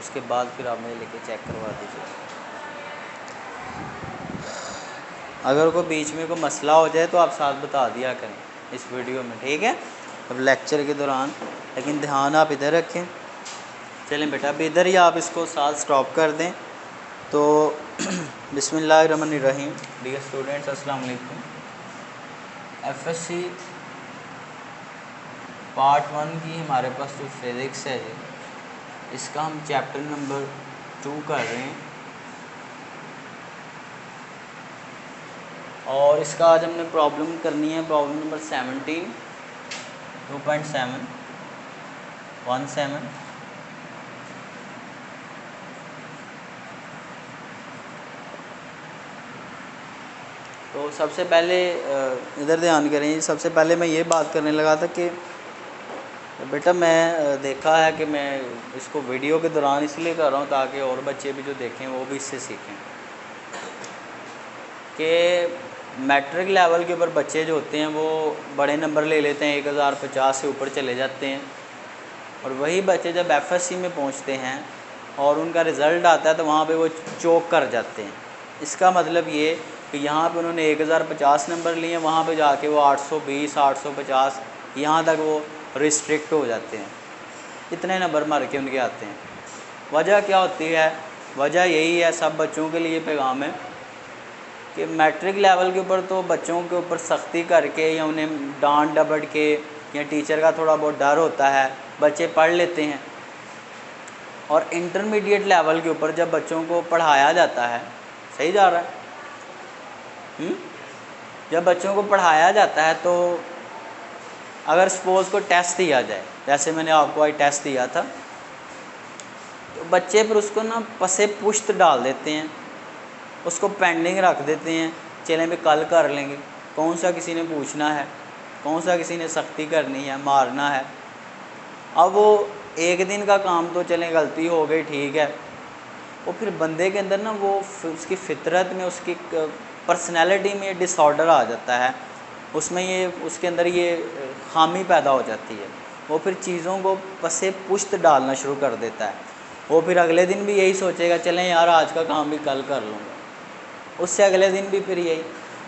उसके बाद फिर आप मुझे लेके चेक करवा दीजिए। अगर कोई बीच में कोई मसला हो जाए तो आप साथ बता दिया करें इस वीडियो में, ठीक है, अब लेक्चर के दौरान, लेकिन ध्यान आप इधर रखें। चलें बेटा, अब इधर ही आप इसको साथ स्टॉप कर दें। तो बिस्मिल्लाहिर्रहमानिर्रहीम। डियर स्टूडेंट्स, अस्सलाम वालेकुम। एफएससी पार्ट 1 की हमारे पास जो फिज़िक्स है, इसका हम चैप्टर नंबर 2 कर रहे हैं और इसका आज हमने प्रॉब्लम करनी है, प्रॉब्लम नंबर 17 2.7 17। तो सबसे पहले इधर ध्यान करें। सबसे पहले मैं ये बात करने लगा था कि बेटा मैं देखा है कि मैं इसको वीडियो के दौरान इसलिए कर रहा हूँ ताकि और बच्चे भी जो देखें वो भी इससे सीखें कि मैट्रिक लेवल के ऊपर बच्चे जो होते हैं वो बड़े नंबर ले लेते हैं, 1050 से ऊपर चले जाते हैं, और वही बच्चे जब एफएससी में पहुँचते हैं और उनका रिज़ल्ट आता है तो वहाँ पे वो चोक कर जाते हैं। इसका मतलब ये कि यहाँ पे उन्होंने 1050 नंबर लिए, वहाँ पे जाके वो 820 850 यहाँ तक वो रिस्ट्रिक्ट हो जाते हैं, इतने नंबर मार के उनके आते हैं। वजह क्या होती है? वजह यही है, सब बच्चों के लिए पैगाम है कि मैट्रिक लेवल के ऊपर तो बच्चों के ऊपर सख्ती करके या उन्हें डांट डपट के या टीचर का थोड़ा बहुत डर होता है, बच्चे पढ़ लेते हैं। और इंटरमीडिएट लेवल के ऊपर जब बच्चों को पढ़ाया जाता है, सही जा रहा है, जब बच्चों को पढ़ाया जाता है तो अगर सपोज़ को टेस्ट दिया जाए, जैसे मैंने आपको आज टेस्ट दिया था, तो बच्चे फिर उसको ना पसे पुश्त डाल देते हैं, उसको पेंडिंग रख देते हैं, चलें भी कल कर लेंगे। कौन सा किसी ने पूछना है, कौन सा किसी ने सख्ती करनी है, मारना है। अब वो एक दिन का काम तो चलें गलती हो गई, ठीक है, वो फिर बंदे के अंदर ना वो उसकी फितरत में, उसकी पर्सनैलिटी में डिसऑर्डर आ जाता है, उसमें ये उसके अंदर ये खामी पैदा हो जाती है। वो फिर चीज़ों को पसे पुश्त डालना शुरू कर देता है। वो फिर अगले दिन भी यही सोचेगा, चलें यार आज का काम भी कल कर लूँगा, उससे अगले दिन भी फिर यही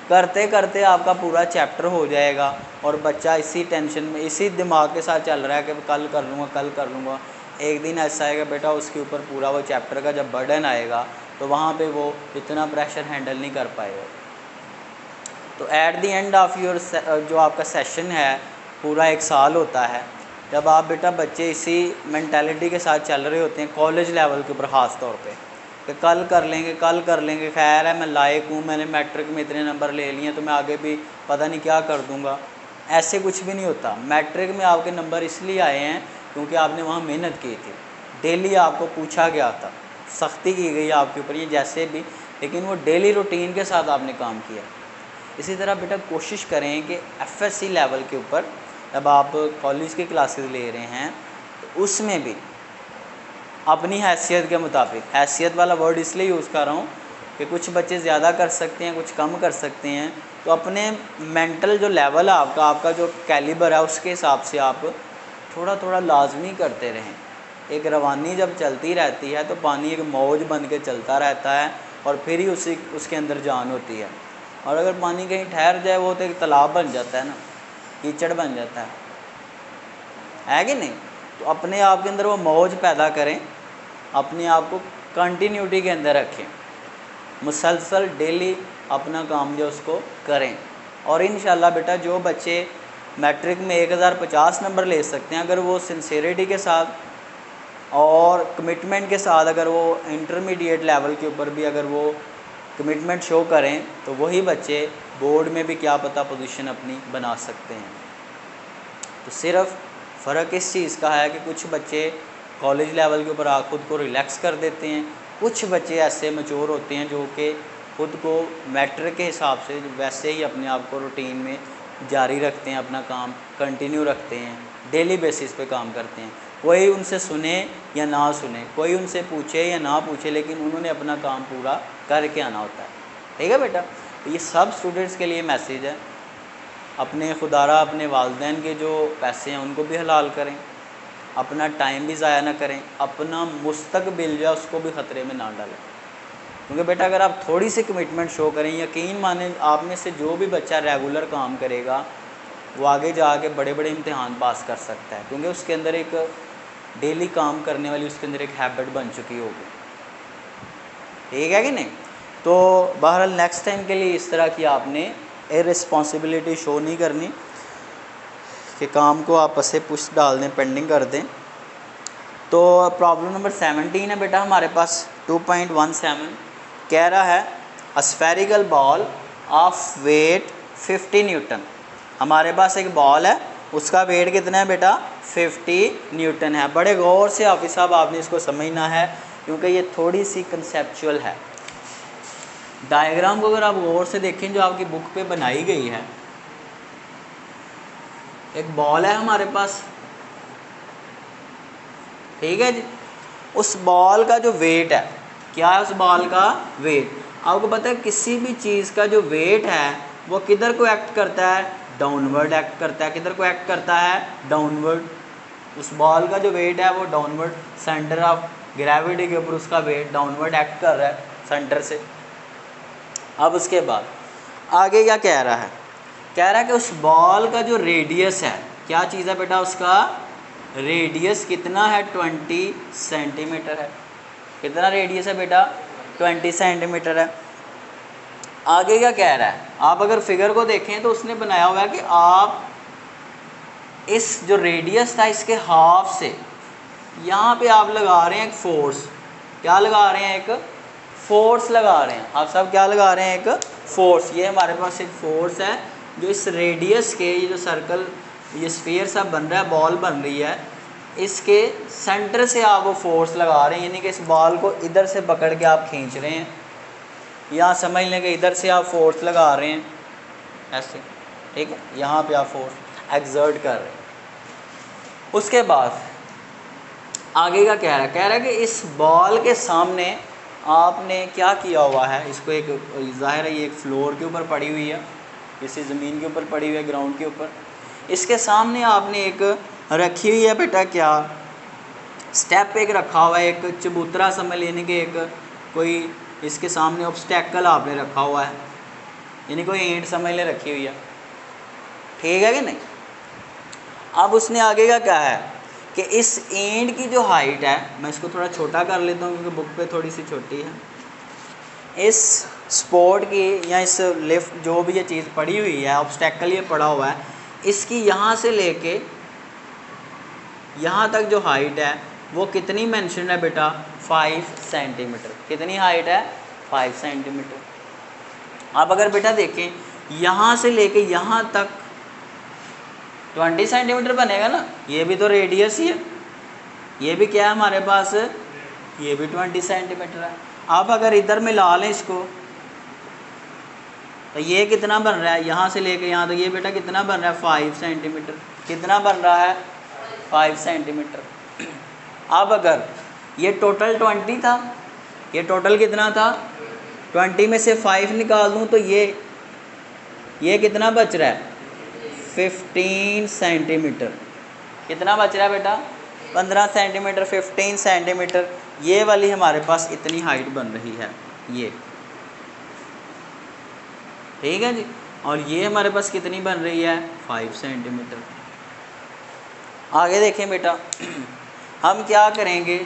करते करते आपका पूरा चैप्टर हो जाएगा और बच्चा इसी टेंशन में, इसी दिमाग के साथ चल रहा है कि कल कर लूँगा कल कर लूँगा। एक दिन ऐसा आएगा बेटा उसके ऊपर पूरा वो चैप्टर का जब बर्डन आएगा तो वहाँ पे वो इतना प्रेशर हैंडल नहीं कर पाएगा। तो at the end of your जो आपका सेशन है, पूरा एक साल होता है, जब आप बेटा बच्चे इसी मेंटालिटी के साथ चल रहे होते हैं कॉलेज लेवल के ऊपर ख़ास तौर पे कि कल कर लेंगे कल कर लेंगे, खैर है मैं लायक हूँ, मैंने मैट्रिक में इतने नंबर ले लिए तो मैं आगे भी पता नहीं क्या कर दूँगा। ऐसे कुछ भी नहीं होता। मैट्रिक में आपके नंबर इसलिए आए हैं क्योंकि आपने वहाँ मेहनत की थी, डेली आपको पूछा गया था, सख्ती की गई आपके ऊपर, ये जैसे भी, लेकिन वो डेली रूटीन के साथ आपने काम किया। इसी तरह बेटा कोशिश करें कि एफएससी लेवल के ऊपर जब आप कॉलेज की क्लासेस ले रहे हैं तो उसमें भी अपनी हैसियत के मुताबिक, हैसियत वाला वर्ड इसलिए यूज़ कर रहा हूँ कि कुछ बच्चे ज़्यादा कर सकते हैं, कुछ कम कर सकते हैं, तो अपने मेंटल जो लेवल है आपका जो कैलिबर है उसके हिसाब से आप थोड़ा थोड़ा लाजमी करते रहें। एक रवानी जब चलती रहती है तो पानी एक मौज बन के चलता रहता है और फिर ही उसके अंदर जान होती है। और अगर पानी कहीं ठहर जाए वो तो एक तालाब बन जाता है ना, कीचड़ बन जाता है कि नहीं। तो अपने आप के अंदर वो मौज पैदा करें, अपने आप को कंटिन्यूटी के अंदर रखें, मुसलसल डेली अपना काम जो उसको करें। और इंशाल्लाह बेटा जो बच्चे मैट्रिक में 1050 नंबर ले सकते हैं, अगर वो सिंसेरिटी के साथ और कमिटमेंट के साथ अगर वो इंटरमीडिएट लेवल के ऊपर भी अगर वो कमिटमेंट शो करें तो वही बच्चे बोर्ड में भी क्या पता पोजीशन अपनी बना सकते हैं। तो सिर्फ फ़र्क इस चीज़ का है कि कुछ बच्चे कॉलेज लेवल के ऊपर खुद को रिलैक्स कर देते हैं, कुछ बच्चे ऐसे मैच्योर होते हैं जो कि खुद को मैट्रिक के हिसाब से वैसे ही अपने आप को रूटीन में जारी रखते हैं, अपना काम कंटिन्यू रखते हैं, डेली बेसिस पे काम करते हैं। कोई उनसे सुने या ना सुने, कोई उनसे पूछे या ना पूछे, लेकिन उन्होंने अपना काम पूरा करके आना होता है। ठीक है बेटा, तो ये सब स्टूडेंट्स के लिए मैसेज है। अपने खुदारा अपने वालिदैन के जो पैसे हैं उनको भी हलाल करें, अपना टाइम भी ज़ाया ना करें, अपना मुस्तकबिल जो है उसको भी ख़तरे में ना डालें। क्योंकि बेटा अगर आप थोड़ी सी कमिटमेंट शो करें, यकीन माने आप में से जो भी बच्चा रेगुलर काम करेगा वो आगे जाके बड़े बड़े इम्तिहान पास कर सकता है, क्योंकि उसके अंदर एक डेली काम करने वाली उसके अंदर एक हैबिट बन चुकी होगी। ठीक है कि नहीं? तो बहरहाल नेक्स्ट टाइम के लिए इस तरह की आपने इररिस्पॉन्सिबिलिटी शो नहीं करनी कि काम को आप पसे पुश डाल दें, पेंडिंग कर दें। तो प्रॉब्लम नंबर 17 है बेटा हमारे पास 2.17 कह रहा है a spherical ball of weight 50 newton. हमारे पास एक बॉल है, उसका वेट कितना है बेटा 50 न्यूटन है। बड़े गौर से हाफिज़ साहब आपने इसको समझना है, क्योंकि ये थोड़ी सी कंसेप्चुअल है। डायग्राम को अगर आप गौर से देखें जो आपकी बुक पे बनाई गई है, एक बॉल है हमारे पास, ठीक है जी। उस बॉल का जो वेट है, क्या है उस बॉल का वेट? आपको पता है किसी भी चीज़ का जो वेट है वो किधर को एक्ट करता है? डाउनवर्ड एक्ट करता है। किधर को एक्ट करता है? डाउनवर्ड। उस बॉल का जो वेट है वो डाउनवर्ड, सेंटर ऑफ ग्रेविटी के ऊपर उसका वेट डाउनवर्ड एक्ट कर रहा है सेंटर से। अब उसके बाद आगे क्या कह रहा है? कह रहा है कि उस बॉल का जो रेडियस है, क्या चीज़ है बेटा? उसका रेडियस कितना है? 20 सेंटीमीटर है। कितना रेडियस है बेटा? 20 सेंटीमीटर है। आगे क्या कह रहा है? आप अगर फिगर को देखें तो उसने बनाया हुआ है कि आप इस जो रेडियस था इसके हाफ से यहाँ पे आप लगा रहे हैं एक फोर्स। क्या लगा रहे हैं? एक फोर्स लगा रहे हैं। आप सब क्या लगा रहे हैं? एक फोर्स। ये हमारे पास एक फोर्स है जो इस रेडियस के, ये जो सर्कल, ये स्फीयर सा बन रहा है, बॉल बन रही है, इसके सेंटर से आप वो फोर्स लगा रहे हैं। यानी कि इस बॉल को इधर से पकड़ के आप खींच रहे हैं, या समझ लें कि इधर से आप फोर्स लगा रहे हैं ऐसे, ठीक है। यहाँ पे आप फोर्स एक्सर्ट कर रहे हैं। उसके बाद आगे का कह रहा है? कह रहा है कि इस बॉल के सामने आपने क्या किया हुआ है? इसको एक ज़ाहिर है ये एक फ्लोर के ऊपर पड़ी हुई है, किसी ज़मीन के ऊपर पड़ी हुई है, ग्राउंड के ऊपर। इसके सामने आपने एक रखी हुई है बेटा, क्या स्टेप एक रखा हुआ है, एक चबूतरा समझ लेने के, एक कोई इसके सामने ऑब्स्टेकल आपने रखा हुआ है, यानी कोई ईंट समझ ले रखी हुई है, ठीक है कि नहीं। अब उसने आगे का क्या है कि इस ईंट की जो हाइट है, मैं इसको थोड़ा छोटा कर लेता हूँ क्योंकि बुक पे थोड़ी सी छोटी है। इस स्पोर्ट की या इस लिफ्ट जो भी ये चीज़ पड़ी हुई है, ऑब्स्टेकल ये पड़ा हुआ है, इसकी यहाँ से लेके यहाँ तक जो हाइट है वो कितनी मेंशन है बेटा? 5 सेंटीमीटर। कितनी हाइट है? 5 सेंटीमीटर। आप अगर बेटा देखें यहाँ से लेके यहाँ तक 20 सेंटीमीटर बनेगा ना, ये भी तो रेडियस ही है, ये भी क्या है हमारे पास? ये भी 20 सेंटीमीटर है। आप अगर इधर मिला लें इसको तो ये कितना बन रहा है? यहाँ से लेके यहाँ तक ये बेटा कितना बन रहा है? 5 सेंटीमीटर। कितना बन रहा है? 5 सेंटीमीटर। अब अगर ये टोटल 20 था, ये टोटल कितना था? 20 में से 5 निकाल दूँ तो ये कितना बच रहा है? 15 सेंटीमीटर। कितना बच रहा है बेटा? 15 सेंटीमीटर। 15 सेंटीमीटर ये वाली हमारे पास इतनी हाइट बन रही है, ये, ठीक है जी। और ये हमारे पास कितनी बन रही है? 5 सेंटीमीटर। आगे देखें बेटा, हम क्या करेंगे?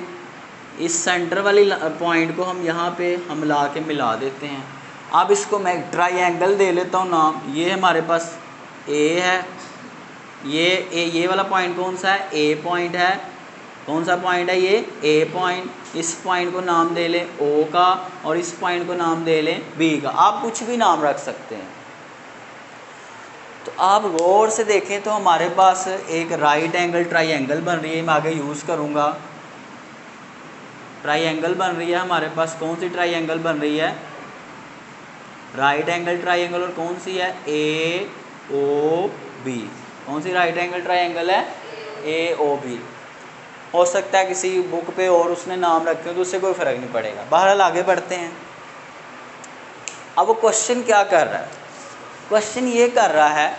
इस सेंटर वाली पॉइंट को हम यहाँ पे हम ला के मिला देते हैं। अब इसको मैं ट्रायंगल दे लेता हूँ नाम। ये हमारे पास ए है, ये वाला पॉइंट कौन सा है? ए पॉइंट है। कौन सा पॉइंट है? ये ए पॉइंट। इस पॉइंट को नाम दे लें ओ का, और इस पॉइंट को नाम दे लें बी का। आप कुछ भी नाम रख सकते हैं। तो आप गौर से देखें तो हमारे पास एक राइट एंगल ट्रायंगल बन रही है, मैं आगे यूज़ करूँगा। ट्रायंगल बन रही है हमारे पास। कौन सी ट्रायंगल बन रही है? Right angle triangle. और कौन सी है? ए ओ बी। कौन सी राइट एंगल ट्रायंगल है? ए ओ बी। हो सकता है किसी बुक पे और उसने नाम रखे हो तो उससे कोई फ़र्क नहीं पड़ेगा। बहरहाल आगे बढ़ते हैं। अब वो क्वेश्चन क्या कर रहा है? क्वेश्चन ये कर रहा है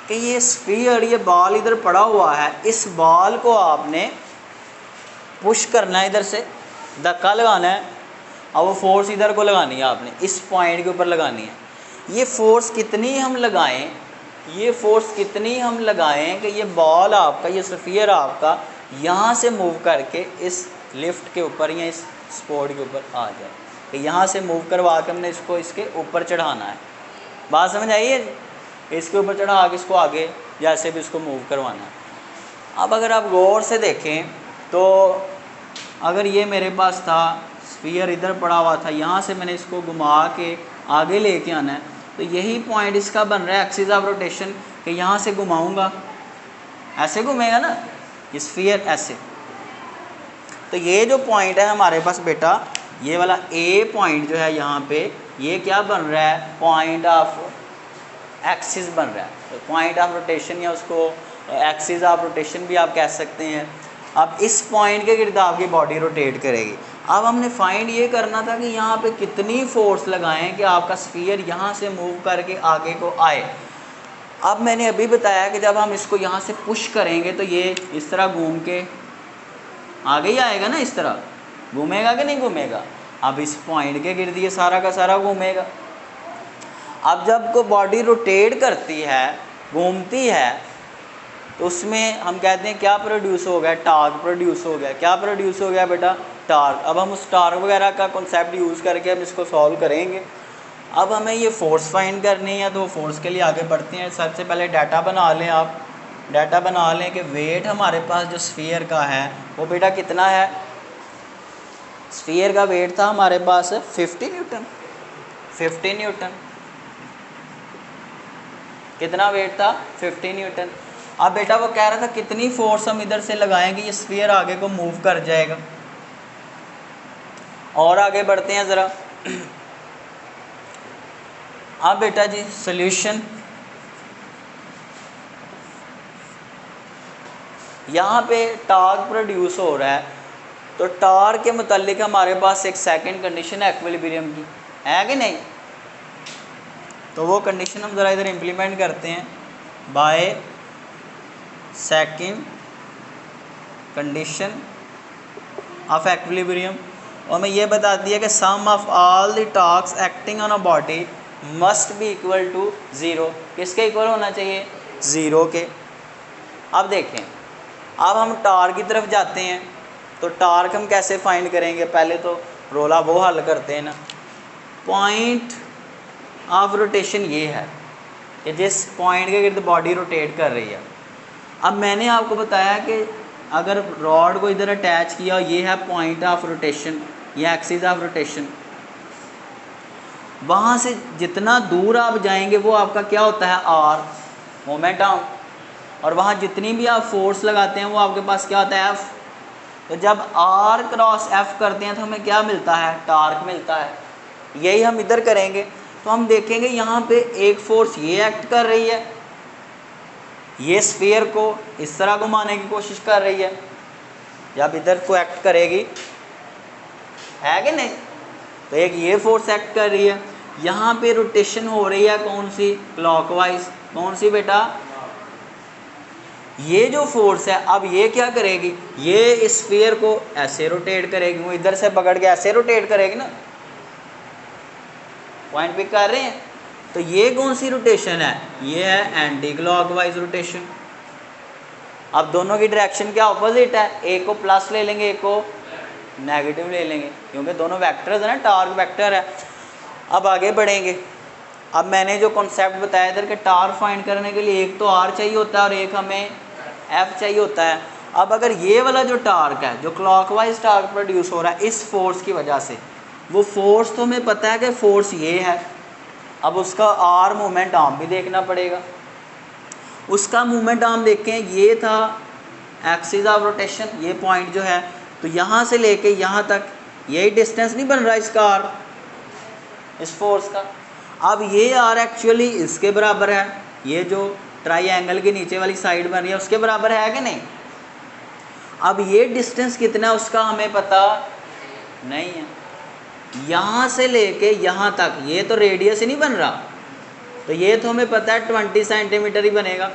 कि ये स्फीयर, ये बॉल इधर पड़ा हुआ है, इस बॉल को आपने पुश करना है, इधर से धक्का लगाना है और वो फोर्स इधर को लगानी है, आपने इस पॉइंट के ऊपर लगानी है। ये फोर्स कितनी हम लगाएं, ये फोर्स कितनी हम लगाएं कि ये बॉल आपका, ये स्फीयर आपका यहाँ से मूव करके इस लिफ्ट के ऊपर या इस स्पोर्ट के ऊपर आ जाए, कि यहाँ से मूव करवा के हमने इसको इसके ऊपर चढ़ाना है। बात समझ आई है? इसके ऊपर चढ़ा के इसको आगे जैसे भी इसको मूव करवाना है। अब अगर आप गौर से देखें तो अगर ये मेरे पास था, स्फीयर इधर पड़ा हुआ था, यहाँ से मैंने इसको घुमा के आगे लेके आना है, तो यही पॉइंट इसका बन रहा है एक्सिस ऑफ रोटेशन, कि यहाँ से घुमाऊँगा, ऐसे घूमेगा ना ये स्फीयर, ऐसे। तो ये जो पॉइंट है हमारे पास बेटा, ये वाला ए पॉइंट जो है यहाँ पे, ये क्या बन रहा है, पॉइंट ऑफ एक्सिस बन रहा है। तो पॉइंट ऑफ रोटेशन या उसको एक्सिस ऑफ रोटेशन भी आप कह सकते हैं। अब इस पॉइंट के गिर्द आपकी बॉडी रोटेट करेगी। अब हमने फाइंड ये करना था कि यहाँ पे कितनी फोर्स लगाएं कि आपका स्फीयर यहाँ से मूव करके आगे को आए। अब मैंने अभी बताया कि जब हम इसको यहाँ से पुश करेंगे तो ये इस तरह घूम के आगे ही आएगा ना, इस तरह घूमेगा कि नहीं घूमेगा। अब इस पॉइंट के गिर्द ये सारा का सारा घूमेगा। अब जब को बॉडी रोटेट करती है, घूमती है, तो उसमें हम कहते हैं क्या प्रोड्यूस हो गया, टार्क प्रोड्यूस हो गया। क्या प्रोड्यूस हो गया बेटा, टार्क। अब हम उस टार्क वगैरह का कॉन्सेप्ट यूज़ करके हम इसको सॉल्व करेंगे। अब हमें ये फोर्स फाइंड करनी है, तो फोर्स के लिए आगे बढ़ते हैं। सबसे पहले डाटा बना लें, आप डाटा बना लें कि वेट हमारे पास जो स्फीयर का है वो बेटा कितना है। स्फीयर का वेट था हमारे पास 50 न्यूटन। 50 न्यूटन कितना वेट था, 50 न्यूटन। अब बेटा वो कह रहा था कितनी फोर्स हम इधर से लगाएंगे ये स्फीयर आगे को मूव कर जाएगा। और आगे बढ़ते हैं ज़रा। अब बेटा जी सॉल्यूशन, यहाँ पे टार्क प्रोड्यूस हो रहा है, तो टार्क के मुतालिक हमारे पास एक सेकंड कंडीशन है इक्विलिब्रियम की, है कि नहीं। तो वो कंडीशन हम ज़रा इधर इम्प्लीमेंट करते हैं। By second condition of equilibrium, और हमें ये बताती है कि sum of all the torques acting on a body must be equal to 0। किसके इक्वल होना चाहिए, 0 के। अब देखें, अब हम टार्क की तरफ जाते हैं, तो टार्क हम कैसे फाइंड करेंगे। पहले तो रोला वो हल करते हैं ना। पॉइंट ऑफ रोटेशन ये है कि जिस पॉइंट के गिर्द बॉडी रोटेट कर रही है। अब मैंने आपको बताया कि अगर रॉड को इधर अटैच किया, ये है पॉइंट ऑफ रोटेशन या एक्सिस ऑफ रोटेशन, वहाँ से जितना दूर आप जाएंगे वो आपका क्या होता है, आर, मोमेंट आर्म। और वहाँ जितनी भी आप फोर्स लगाते हैं वो आपके पास क्या होता है, एफ। तो जब आर क्रॉस एफ करते हैं तो हमें क्या मिलता है, टार्क मिलता है। यही हम इधर करेंगे तो हम देखेंगे यहाँ पे एक फोर्स ये एक्ट कर रही है, ये स्फीयर को इस तरह घुमाने की कोशिश कर रही है, जब इधर को एक्ट करेगी, है कि नहीं। तो एक ये फोर्स एक्ट कर रही है, यहाँ पे रोटेशन हो रही है कौन सी, क्लॉकवाइज। कौन सी बेटा, ये जो फोर्स है। अब ये क्या करेगी, ये स्फीयर को ऐसे रोटेट करेगी, वो इधर से पकड़ के ऐसे रोटेट करेगी ना। पॉइंट पिक कर रहे हैं। तो ये कौन सी रोटेशन है, ये है एंटी क्लॉकवाइज रोटेशन। अब दोनों की डायरेक्शन क्या ऑपोजिट है, एक को प्लस ले लेंगे, एक को नेगेटिव ले लेंगे, क्योंकि दोनों वेक्टर्स है ना, टार्क वेक्टर है। अब आगे बढ़ेंगे। अब मैंने जो कॉन्सेप्ट बताया इधर कि टार्क फाइंड करने के लिए एक तो आर चाहिए होता है और एक हमें एफ चाहिए होता है। अब अगर ये वाला जो टार्क है, जो क्लॉकवाइज टार्क प्रोड्यूस हो रहा है इस फोर्स की वजह से, वो फोर्स तो हमें पता है कि फोर्स ये है। अब उसका आर मोमेंट आर्म भी देखना पड़ेगा। उसका मूवमेंट आर्म देखें, ये था एक्सिस ऑफ रोटेशन, ये पॉइंट जो है, तो यहाँ से लेके यहाँ तक यही डिस्टेंस नहीं बन रहा इसका आर, इस फोर्स का। अब ये आर एक्चुअली इसके बराबर है, ये जो ट्राइंगल के नीचे वाली साइड बन रही है उसके बराबर है कि नहीं। अब ये डिस्टेंस कितना है उसका हमें पता नहीं है। यहाँ से लेके यहाँ तक ये तो रेडियस ही नहीं बन रहा, तो ये तो हमें पता है 20 सेंटीमीटर ही बनेगा,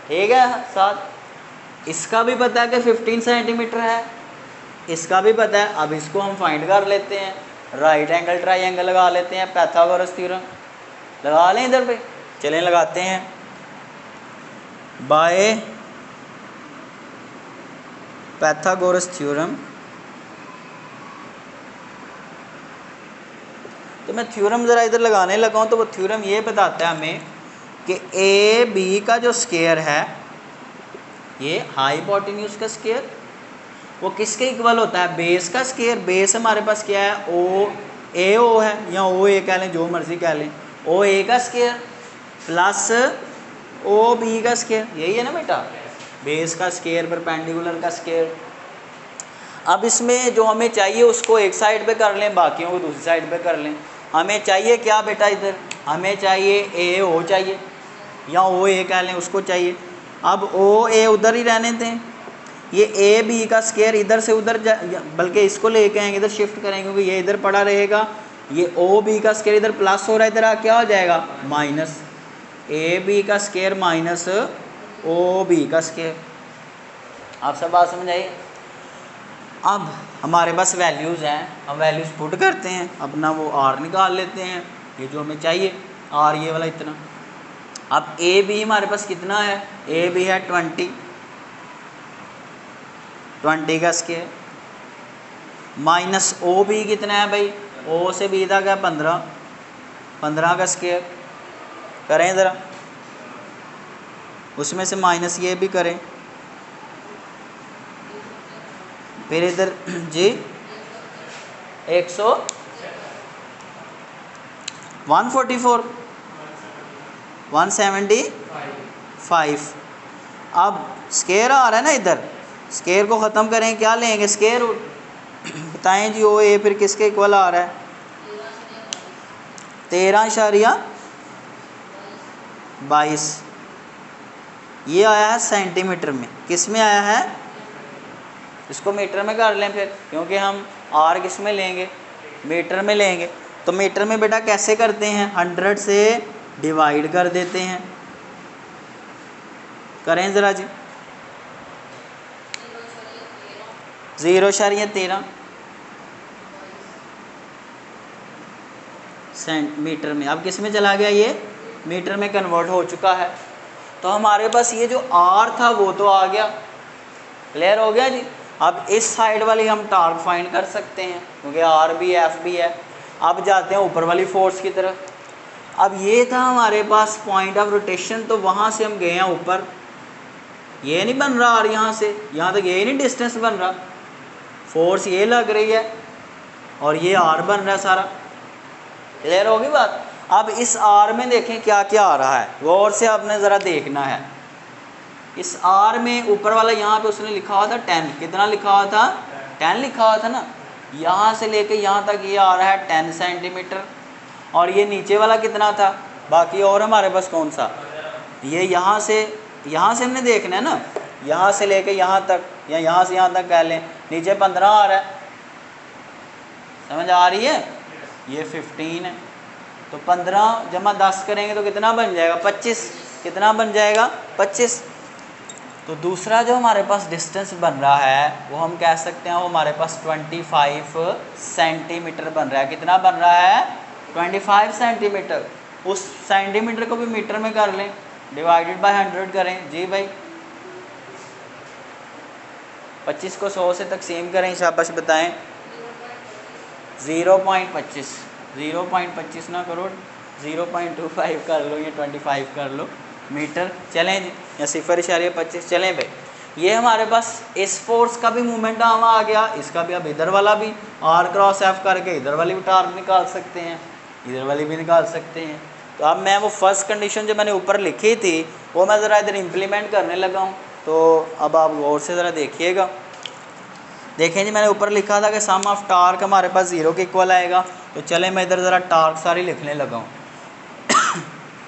ठीक है। साथ इसका भी पता है कि 15 सेंटीमीटर है, इसका भी पता है। अब इसको हम फाइंड कर लेते हैं, राइट एंगल ट्राइंगल लगा लेते हैं, पाइथागोरस थ्योरम लगा लें इधर पे। चलें लगाते हैं। बाय पाइथागोरस थ्योरम, तो मैं थ्योरम ज़रा इधर लगाने लगा हूँ। तो वो थ्योरम ये बताता है हमें कि ए बी का जो स्केयर है, ये हाइपोटेन्यूज का स्केयर, वो किसके इक्वल होता है? बेस का स्केयर। बेस हमारे पास क्या है? ओ ए ओ है, या ओ ए कह लें, जो मर्जी कह लें। ओ ए का स्केयर प्लस ओ बी का स्केयर, यही है ना बेटा, बेस का स्केयर परपेंडिकुलर का स्केयर। अब इसमें जो हमें चाहिए उसको एक साइड पे कर लें, बाकियों को दूसरी साइड पे कर लें। हमें चाहिए क्या बेटा? इधर हमें चाहिए ए ओ चाहिए, या ओ ए कह लें, उसको चाहिए। अब ओ ए उधर ही रहने दें, ये ए बी का स्केयर इधर से उधर, बल्कि इसको लेके आएंगे, इधर शिफ्ट करेंगे क्योंकि ये इधर पड़ा रहेगा। ये ओ बी का स्केयर इधर प्लस हो रहा है, इधर क्या हो जाएगा? माइनस। ए बी का स्केयर माइनस ओ बी का स्केयर। आप सब बात समझ आई? अब हमारे पास वैल्यूज़ हैं, हम वैल्यूज़ पुट करते हैं, अपना वो आर निकाल लेते हैं, ये जो हमें चाहिए आर, ये वाला इतना। अब ए बी हमारे पास कितना है? ए बी है 20 का स्केयर, माइनस ओ बी कितना है भाई? ओ से बी था क्या? 15 का स्केयर। करें ज़रा, उसमें से माइनस ये भी करें, फिर इधर जी 144 175। अब स्केयर आ रहा है ना इधर, स्केयर को ख़त्म करें, क्या लेंगे? Square root. बताएं जी, ओ ए फिर किसके इक्वल आ रहा है? 13.22। ये आया है सेंटीमीटर में, किस में आया है? इसको मीटर में कर लें फिर, क्योंकि हम आर किस में लेंगे? मीटर में लेंगे। तो मीटर में बेटा कैसे करते हैं? 100 से डिवाइड कर देते हैं। करें ज़रा जी, 0.13 सेंटीमीटर में। अब किस में चला गया? ये मीटर में कन्वर्ट हो चुका है। तो हमारे पास ये जो आर था वो तो आ गया, क्लियर हो गया जी। अब इस साइड वाली हम टार्क फाइंड कर सकते हैं, क्योंकि आर भी एफ भी है। अब जाते हैं ऊपर वाली फोर्स की तरफ। अब ये था हमारे पास पॉइंट ऑफ रोटेशन, तो वहाँ से हम गए हैं ऊपर, ये नहीं बन रहा, और यहाँ से यहाँ तक ये नहीं डिस्टेंस बन रहा, फोर्स ये लग रही है और ये आर बन रहा है सारा। क्लियर होगी बात? अब इस आर में देखें क्या क्या आ रहा है, गौर से आपने ज़रा देखना है। इस आर में ऊपर वाला यहाँ पे उसने लिखा हुआ था 10, कितना लिखा हुआ था? 10 लिखा हुआ था ना। यहाँ से लेके यहाँ तक ये आ रहा है 10 सेंटीमीटर। और ये नीचे वाला कितना था? बाकी और हमारे पास कौन सा? ये यहाँ से हमने देखना है ना, यहाँ से लेके यहाँ तक, या यहाँ से यहाँ तक कह लें, नीचे 15 आ रहा है, समझ आ रही है? ये 15 है, तो 15 जमा 10 करेंगे तो कितना बन जाएगा? 25। कितना बन जाएगा? 25। तो दूसरा जो हमारे पास डिस्टेंस बन रहा है वो हम कह सकते हैं वो हमारे पास 25 सेंटीमीटर बन रहा है। कितना बन रहा है? 25 सेंटीमीटर। उस सेंटीमीटर को भी मीटर में कर लें, डिवाइडेड बाय 100 करें जी भाई। 25 को 100 से तकसीम करें, शाबाश बताएं। 0.25 0.25 ना करो, 0.25 कर लो, या 25 कर लो मीटर, चलें जी, या 0.25 चलें भाई। ये हमारे पास इस फोर्स का भी मूवमेंट आ गया, इसका भी। अब इधर वाला भी आर क्रॉस एफ करके इधर वाली भी टार्क निकाल सकते हैं, इधर वाली भी निकाल सकते हैं। तो अब मैं वो फर्स्ट कंडीशन जो मैंने ऊपर लिखी थी वो मैं ज़रा इधर इम्प्लीमेंट करने लगा हूँ। तो अब आप गौर से ज़रा देखिएगा। देखें जी, मैंने ऊपर लिखा था कि सम ऑफ टार्क हमारे पास 0 के इक्वल आएगा। तो चले मैं इधर ज़रा टार्क सारी लिखने लगा हूँ।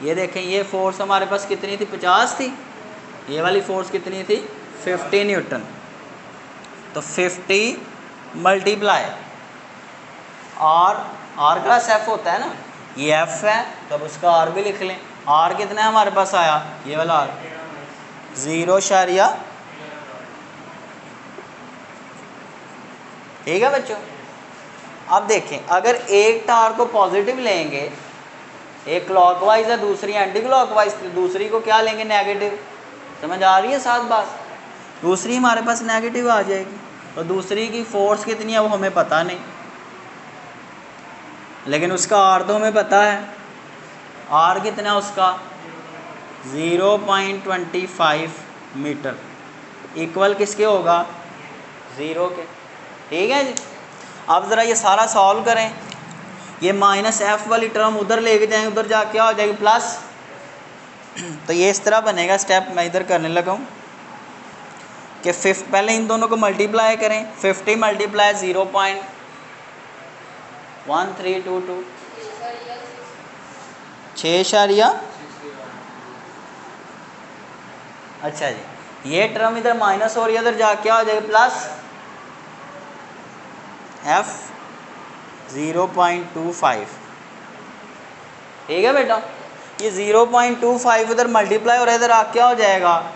ये देखें, ये फोर्स हमारे पास कितनी थी? 50 थी। ये वाली फोर्स कितनी थी? 50 न्यूटन। तो 50 मल्टीप्लाई आर क्रॉस एफ होता है ना, ये एफ है तो अब उसका आर भी लिख लें। आर कितना है हमारे पास आया, ये वाला आर 0., ठीक है बच्चों। अब देखें, अगर एक तार को पॉजिटिव लेंगे, एक क्लॉकवाइज है दूसरी एंटी क्लॉकवाइज, तो दूसरी को क्या लेंगे, नेगेटिव। समझ आ रही है साथ बात। दूसरी हमारे पास नेगेटिव आ जाएगी, और दूसरी की फोर्स कितनी है वो हमें पता नहीं, लेकिन उसका आर तो हमें पता है। आर कितना है उसका 0.25 मीटर, इक्वल किसके होगा, 0 के। ठीक है जी। अब ज़रा ये सारा सॉल्व करें। ये -f वाली टर्म उधर लेके जाएंगे, उधर जा क्या हो जाएगी, प्लस। तो ये इस तरह बनेगा। स्टेप मैं इधर करने लगा हूँ कि पहले इन दोनों को मल्टीप्लाई करें। 50 × 0.1322 6, अच्छा जी। ये टर्म इधर माइनस और इधर जा क्या हो जाएगा, प्लस। f 0.25, ठीक है बेटा। ये 0.25 इधर मल्टीप्लाई और इधर आ क्या हो जाएगा,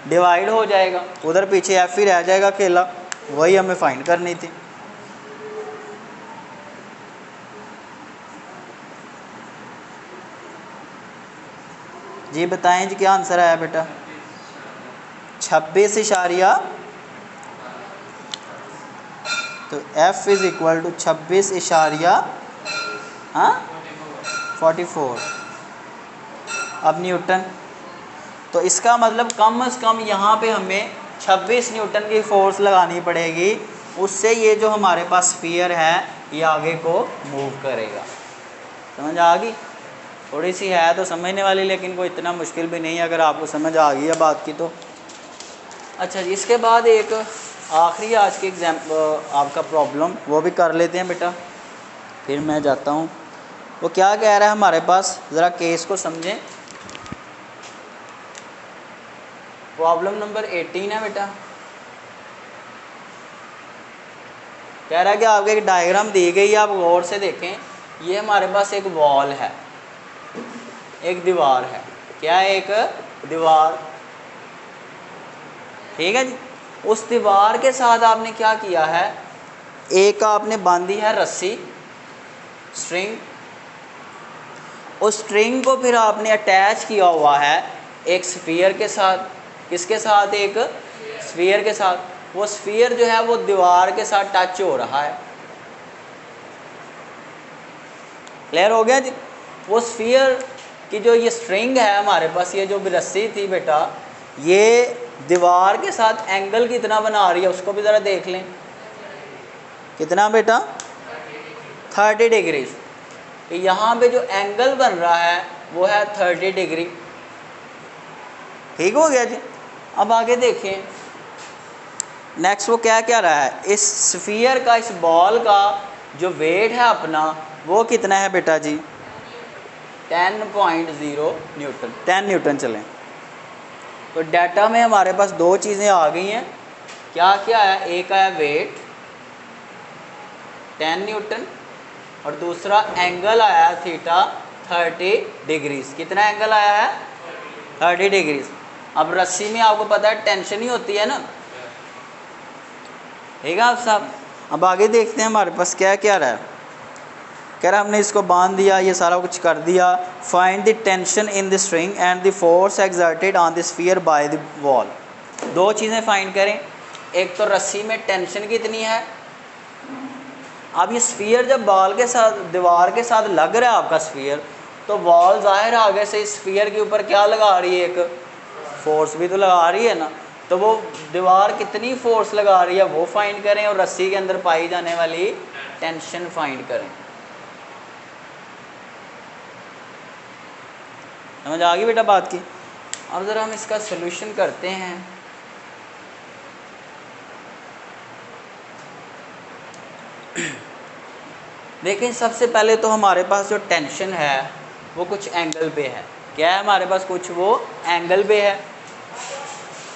डिवाइड हो जाएगा। उधर पीछे f ही रह जाएगा अकेला, वही हमें फाइंड करनी थी। जी बताएं जी, क्या आंसर आया बेटा, 26 तो f = 26.44। अब न्यूटन, तो इसका मतलब कम से कम यहाँ पे हमें 26 न्यूटन की फोर्स लगानी पड़ेगी, उससे ये जो हमारे पास स्फीयर है ये आगे को मूव करेगा। समझ आ गई। थोड़ी सी है तो समझने वाली, लेकिन कोई इतना मुश्किल भी नहीं है अगर आपको समझ आ गई है बात की तो। अच्छा जी, इसके बाद एक आखिरी आज की आपका प्रॉब्लम वो भी कर लेते हैं बेटा, फिर मैं जाता हूँ। वो क्या कह रहा है हमारे पास, ज़रा केस को समझें। प्रॉब्लम नंबर 18 है बेटा। कह रहा है कि आपको एक डायग्राम दी गई है, आप गौर से देखें। ये हमारे पास एक वॉल है, एक दीवार है। क्या है, एक दीवार, ठीक है जी। उस दीवार के साथ आपने क्या किया है, एक आपने बांधी है रस्सी, स्ट्रिंग। उस स्ट्रिंग को फिर आपने अटैच किया हुआ है एक स्फीयर के साथ। किसके साथ, एक स्फीयर के साथ। वो स्फीयर जो है वो दीवार के साथ टच हो रहा है। क्लियर हो गया जी। वो स्फीयर की जो ये स्ट्रिंग है हमारे पास, ये जो रस्सी थी बेटा, ये दीवार के साथ एंगल कितना बना रही है उसको भी ज़रा देख लें। कितना बेटा, 30 डिग्री। यहाँ पे जो एंगल बन रहा है वो है 30 डिग्री। ठीक हो गया जी। अब आगे देखें, नेक्स्ट वो क्या क्या रहा है, इस स्फीयर का, इस बॉल का जो वेट है अपना वो कितना है बेटा जी, 10.0 न्यूटन, 10 न्यूटन चलें। तो डाटा में हमारे पास दो चीज़ें आ गई हैं। क्या क्या है, एक है वेट 10 न्यूटन और दूसरा एंगल आया है थीटा 30 डिग्रीज। कितना एंगल आया है, 30 डिग्रीज। अब रस्सी में आपको पता है टेंशन ही होती है ना, ठीक है आप साहब। अब आगे देखते हैं हमारे पास क्या क्या रहा है। कह रहा हमने इसको बांध दिया, ये सारा कुछ कर दिया। Find the tension in the string and the force exerted on the sphere by the wall. दो चीज़ें फाइंड करें, एक तो रस्सी में टेंशन कितनी है। अब ये स्फीयर जब बॉल के साथ, दीवार के साथ लग रहा है आपका स्फीयर, तो वॉल ज़ाहिर आगे से इस स्फीयर के ऊपर क्या लगा रही है, एक फोर्स भी तो लगा रही है ना। तो वो दीवार कितनी फोर्स लगा रही है वो फाइंड करें और रस्सी के अंदर पाई जाने वाली टेंशन फाइंड करें। समझ आ गई बेटा बात की। अब ज़रा हम इसका सलूशन करते हैं। देखें, सबसे पहले तो हमारे पास जो टेंशन है वो कुछ एंगल पे है। क्या है हमारे पास, कुछ वो एंगल पे है।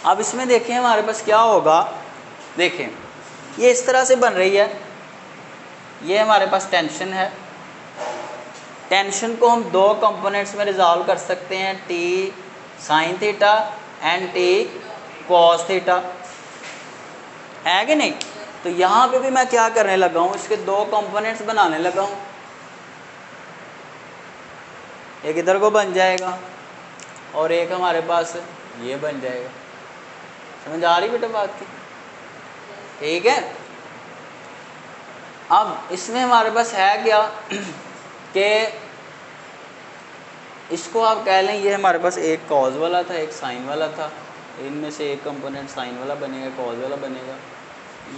अब इसमें देखें हमारे पास क्या होगा। देखें, ये इस तरह से बन रही है, ये हमारे पास टेंशन है, टेंशन को हम दो कंपोनेंट्स में रिजॉल्व कर सकते हैं, T sine theta and T cos theta, है कि नहीं। तो यहाँ पे भी मैं क्या करने लगा हूँ, इसके दो कंपोनेंट्स बनाने लगा हूँ, एक इधर को बन जाएगा और एक हमारे पास ये बन जाएगा। समझ आ रही बेटा बात की, ठीक है। अब इसमें हमारे पास है क्या कि इसको आप कह लें ये हमारे पास एक कॉज वाला था, एक साइन वाला था, इनमें से एक कंपोनेंट साइन वाला बनेगा, कॉज वाला बनेगा,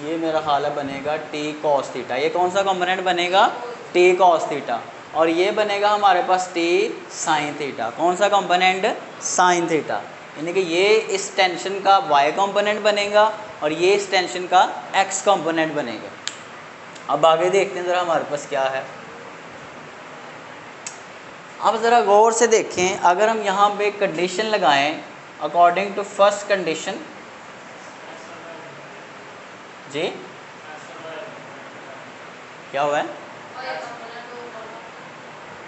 ये मेरा ख्याल है बनेगा टी कॉस थीटा। ये कौन सा कंपोनेंट बनेगा, टी कॉस थीटा, और ये बनेगा हमारे पास टी साइन थीटा। कौन सा कंपोनेंट, साइन थीटा, यानी कि ये इस टेंशन का वाई कंपोनेंट बनेगा और ये इस टेंशन का एक्स कंपोनेंट बनेगा। अब आगे देखते हैं ज़रा हमारे पास क्या है। अब ज़रा गौर से देखें, अगर हम यहाँ पे कंडीशन लगाएं अकॉर्डिंग टू फर्स्ट कंडीशन, जी क्या हुआ है,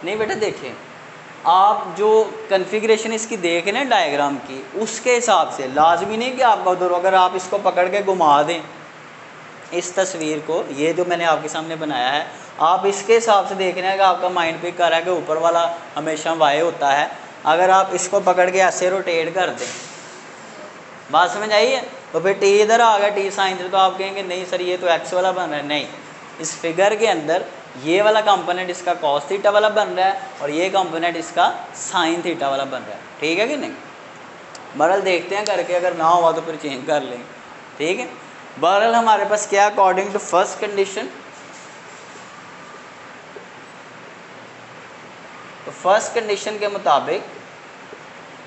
नहीं बेटा देखें आप जो कन्फिग्रेशन इसकी देखें ना डायग्राम की, उसके हिसाब से लाजमी नहीं कि आपका उधर, अगर आप इसको पकड़ के घुमा दें इस तस्वीर को, ये जो मैंने आपके सामने बनाया है, आप इसके हिसाब से देख रहे हैं कि आपका माइंड पिक कर रहा है कि ऊपर वाला हमेशा वाई होता है। अगर आप इसको पकड़ के ऐसे रोटेट कर दें, बात समझ आई है, तो फिर टी इधर आ गया टी साइन थीटा, तो आप कहेंगे नहीं सर ये तो एक्स वाला बन रहा है। नहीं, इस फिगर के अंदर ये वाला कंपोनेंट इसका कॉस थीटा वाला बन रहा है और ये कंपोनेंट इसका साइन थीटा वाला बन रहा है, ठीक है कि नहीं। बहरहाल देखते हैं करके, अगर ना हुआ तो फिर चेंज कर लेंगे, ठीक है। बहरहाल हमारे पास क्या, अकॉर्डिंग टू फर्स्ट कंडीशन, तो फर्स्ट कंडीशन के मुताबिक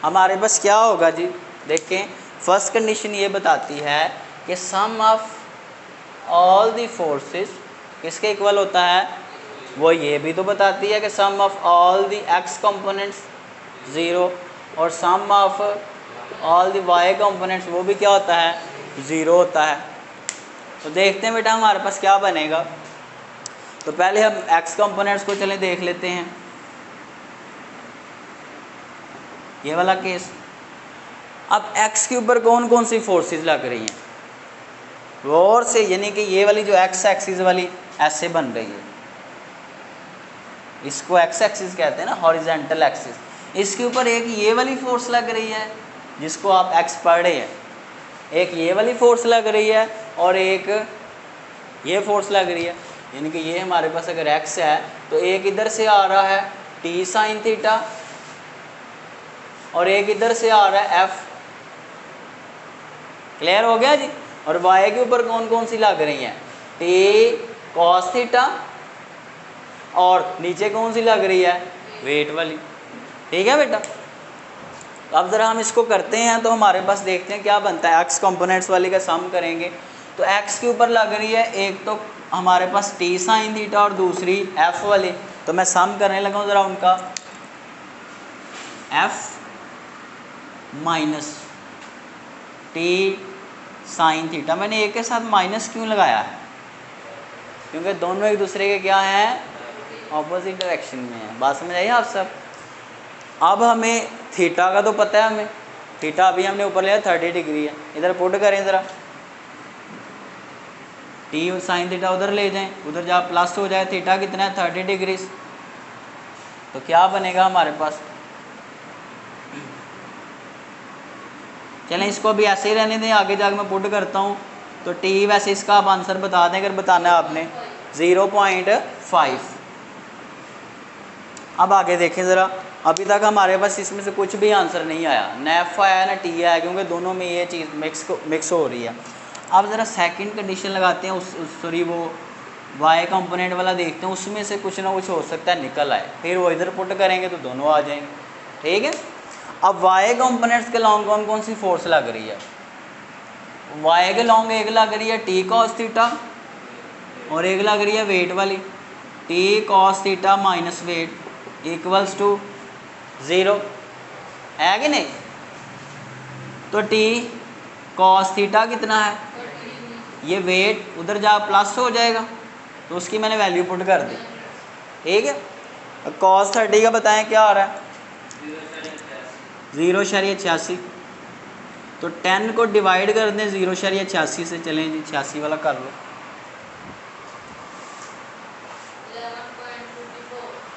हमारे पास क्या होगा जी, देखें फर्स्ट कंडीशन ये बताती है कि sum of all the forces किसके इक्वल होता है, वो ये भी तो बताती है कि sum of all the X components 0 और sum of all the Y components वो भी क्या होता है, 0 होता है। तो देखते हैं बेटा हमारे पास क्या बनेगा। तो पहले हम एक्स कंपोनेंट्स को चलें देख लेते हैं, ये वाला केस। अब एक्स के ऊपर कौन कौन सी फोर्सेस लग रही हैं, गौर से, यानी कि ये वाली जो एक्स एक्सिस वाली ऐसे बन रही है, इसको एक्स एक्सिस कहते हैं ना, हॉरिजॉन्टल एक्सिस। इसके ऊपर एक ये वाली फोर्स लग रही है जिसको आप एक्स पढ़ रहे हैं, एक ये वाली फोर्स लग रही है और एक ये फोर्स लग रही है, यानी कि ये हमारे पास अगर एक्स है तो एक इधर से आ रहा है टी साइन थीटा और एक इधर से आ रहा है एफ। क्लियर हो गया जी। और वाई के ऊपर कौन कौन सी लग रही हैं, टी कॉस थीटा और नीचे कौन सी लग रही है, वेट वाली, ठीक है बेटा। तो अब ज़रा हम इसको करते हैं, तो हमारे पास देखते हैं क्या बनता है। एक्स कंपोनेंट्स वाली का सम करेंगे तो एक्स के ऊपर लग रही है एक तो हमारे पास टी साइन थीटा और दूसरी एफ वाली। तो मैं सम करने लगा हूँ ज़रा उनका, F minus T sine theta. मैंने एक के साथ माइनस क्यों लगाया है, क्योंकि दोनों एक दूसरे के क्या हैं, ऑपोजिट डायरेक्शन में है। बात समझ आई आप सब। अब हमें थीटा का तो पता है, हमें थीटा अभी हमने ऊपर लिया 30 डिग्री है, इधर पुट करें ज़रा, टी और साइन थीटा उधर ले जाएं, उधर जब प्लस हो जाए थीटा कितना है 30 डिग्री, तो क्या बनेगा हमारे पास। चलें इसको भी ऐसे ही रहने दें, आगे जाकर मैं पुट करता हूँ। तो टी वैसे इसका आप आंसर बता दें अगर बताना है आपने, 0.5। अब आगे देखें ज़रा, अभी तक हमारे पास इसमें से कुछ भी आंसर नहीं आया, न एफ आया ना टी आया, क्योंकि दोनों में ये चीज़ मिक्स हो रही है। अब ज़रा सेकंड कंडीशन लगाते हैं, सॉरी वो वाई कंपोनेंट वाला देखते हैं, उसमें से कुछ ना कुछ हो सकता है निकल आए, फिर वो इधर पुट करेंगे तो दोनों आ जाएंगे, ठीक है। अब वाई कंपोनेंट्स के लॉन्ग कौन कौन सी फोर्स लग रही है, वाई के लॉन्ग एक लग रही है टी कॉस थीटा और एक लग रही है वेट वाली, T cos theta minus weight equals to 0, है कि नहीं। तो टी कॉस थीटा कितना है, ये वेट उधर जा प्लस हो जाएगा, तो उसकी मैंने वैल्यू पुट कर दी, ठीक है। cos 30 का बताएं क्या आ रहा है? 0.86। तो 10 को डिवाइड कर दें 0.86 से। चलें जी 86 वाला कर लो।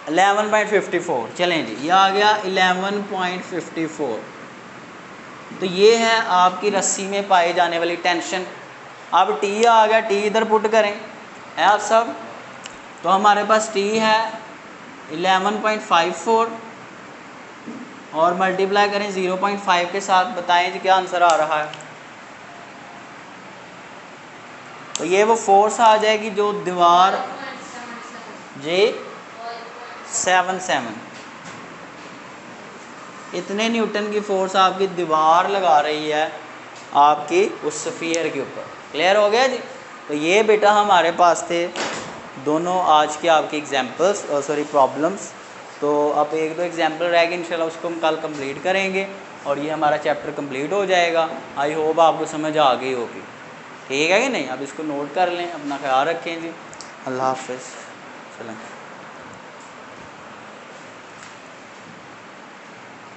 11.54। चलें जी, यह आ गया 11.54। तो ये है आपकी रस्सी में पाई जाने वाली टेंशन। अब टी आ गया, टी इधर पुट करें, है आप सब? तो हमारे पास टी है 11.54 और मल्टीप्लाई करें 0.5 के साथ। बताएं जी क्या आंसर आ रहा है? तो ये वो फोर्स आ जाएगी जो दीवार जी 77, इतने न्यूटन की फोर्स आपकी दीवार लगा रही है आपकी उस स्फीयर के ऊपर। क्लियर हो गया जी? तो ये बेटा हमारे पास थे दोनों आज के आपके एग्जांपल्स और सॉरी प्रॉब्लम्स। तो अब एक दो एग्जांपल रह गए, इंशाल्लाह उसको हम कल कंप्लीट करेंगे और ये हमारा चैप्टर कंप्लीट हो जाएगा। आई होप आपको समझ आ गई होगी। ठीक है कि नहीं? अब इसको नोट कर लें, अपना ख्याल रखें जी। अल्लाह हाफ़िज़। चलें।